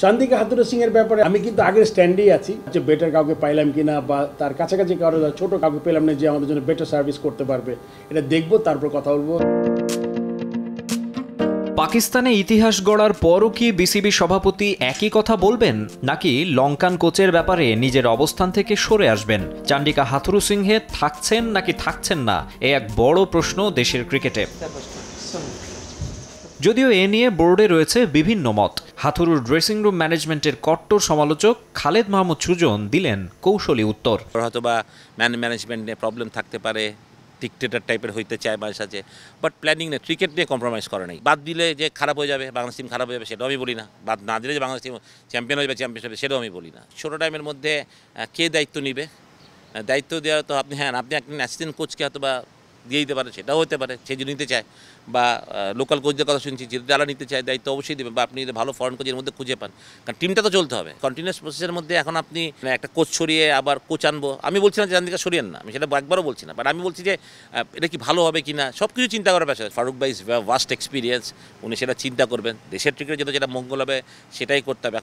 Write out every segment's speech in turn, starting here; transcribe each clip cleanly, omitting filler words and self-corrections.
চান্দিকা হাথুরু সিং এর ব্যাপারে আমি কিন্তু আগের স্ট্যান্ডেই আছি যে বেটার কাউকে পাইলাম কিনা বা তার কাছাকাছি কারো ছোট কাউকে পেলাম না যে আমাদের জন্য বেটার সার্ভিস করতে পারবে, এটা দেখবো, তারপর কথা বলবো। পাকিস্তানে ইতিহাস গড়ার পরও কি বিসিবি সভাপতি একই কথা বলবেন, নাকি লঙ্কান কোচের ব্যাপারে নিজের অবস্থান থেকে সরে আসবেন? চান্দিকা হাথুরু সিংহে থাকছেন নাকি থাকছেন না, এ এক বড় প্রশ্ন দেশের ক্রিকেটে। যদিও এ নিয়ে বোর্ডে রয়েছে বিভিন্ন মত। হাথুরুর ড্রেসিং রুম ম্যানেজমেন্টের কট্টর সমালোচক খালেদ মাহমুদ সুজন দিলেন কৌশলী উত্তর। হয়তোবা ম্যানেজমেন্ট নিয়ে প্রবলেম থাকতে পারে, ডিক্টেটর টাইপের হইতে চায় মাঝে সাঝে, বাট প্ল্যানিং নিয়ে ক্রিকেট নিয়ে কম্প্রোমাইজ করে নাই। বাদ দিলে যে খারাপ হয়ে যাবে, বাংলাদেশ টিম খারাপ হয়ে যাবে সেটাও আমি বলি না। বাদ না দিলে যে বাংলাদেশ টিম চ্যাম্পিয়ন হয়ে যাবে, চ্যাম্পিয়ন হবে সেটাও আমি বলি না। ছোটো টাইমের মধ্যে কে দায়িত্ব নিবে, দায়িত্ব দেওয়া তো আপনি আপনি একজন অ্যাসিস্ট্যান্ট কোচকে হয়তো বা দিয়ে দিতে পারে, সেটাও হতে পারে সে যদি নিতে চায়, বা লোকাল কোচদের কথা শুনছি যদি তারা নিতে চায় দায়িত্ব অবশ্যই দেবে, বা আপনি যদি ভালো ফরেন কোচের মধ্যে খুঁজে পান, কারণ টিমটা তো চলতে হবে। কন্টিনিউয়াস প্রসেসের মধ্যে এখন আপনি একটা কোচ সরিয়ে আবার কোচ আনবো, আমি বলছি না যে চান্দিকা সরিয়েন না, আমি সেটা একবারও বলছি না, বাট আমি বলছি যে এটা কি ভালো হবে কি না সব কিছু চিন্তা করার বিষয়। ফারুক ভাই ভাস্ট এক্সপিরিয়েন্স, উনি সেটা চিন্তা করবেন, দেশের ক্রিকেটের জন্য যেটা মঙ্গল হবে সেটাই করতে হবে।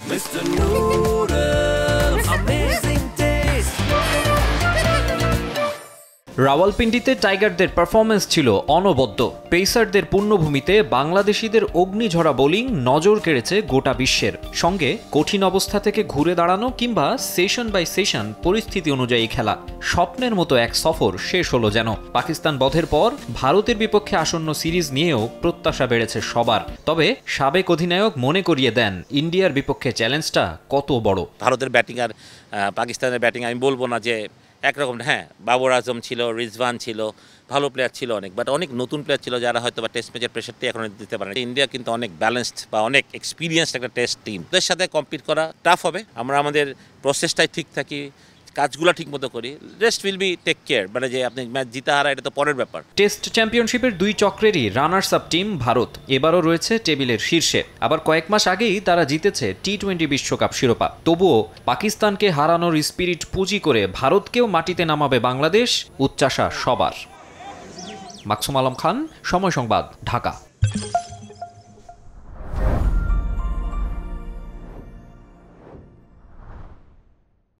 রাওয়ালপিন্ডিতে টাইগারদের পারফরম্যান্স ছিল অনবদ্য। পেসারদের পূর্ণভূমিতে বাংলাদেশিদের অগ্নিঝরা বোলিং নজর কেড়েছে গোটা বিশ্বের। সঙ্গে কঠিন অবস্থা থেকে ঘুরে দাঁড়ানো কিংবা সেশন বাই সেশন পরিস্থিতি অনুযায়ী খেলা, স্বপ্নের মতো এক সফর শেষ হলো যেন। পাকিস্তান বধের পর ভারতের বিপক্ষে আসন্ন সিরিজ নিয়েও প্রত্যাশা বেড়েছে সবার। তবে সাবেক অধিনায়ক মনে করিয়ে দেন ইন্ডিয়ার বিপক্ষে চ্যালেঞ্জটা কত বড়। ভারতের ব্যাটিং আর পাকিস্তানের ব্যাটিং আমি বলবো না যে একরকম। হ্যাঁ, বাবর আজম ছিল, রিজওয়ান ছিল, ভালো প্লেয়ার ছিল অনেক, বাট অনেক নতুন প্লেয়ার ছিল যারা হয়তো বা টেস্ট ম্যাচের প্রেশারটি এখন দিতে পারে। ইন্ডিয়া কিন্তু অনেক ব্যালেন্সড বা অনেক এক্সপিরিয়েন্সড একটা টেস্ট টিম, ওদের সাথে কম্পিট করা টাফ হবে। আমরা আমাদের প্রসেসটাই ঠিক থাকি, কাজগুলো ঠিক মতো করি, rest will be take care. মানে যে আপনি ম্যাচ জিতা হারা এটা তো পরের ব্যাপার। টেস্ট চ্যাম্পিয়নশিপের দুই চক্রেরই রানার্স আপ টিম ভারত এবারও রয়েছে টেবিলের শীর্ষে। আবার কয়েক মাস আগেই তারা জিতেছে টি-20 বিশ্বকাপ শিরোপা। তবুও পাকিস্তানকে হারানোর স্পিরিট পুঁজি করে ভারতকেও মাটিতে নামাবে বাংলাদেশ, উচ্চাশা সবার। মাকসুম আলম খান, সময় সংবাদ, ঢাকা।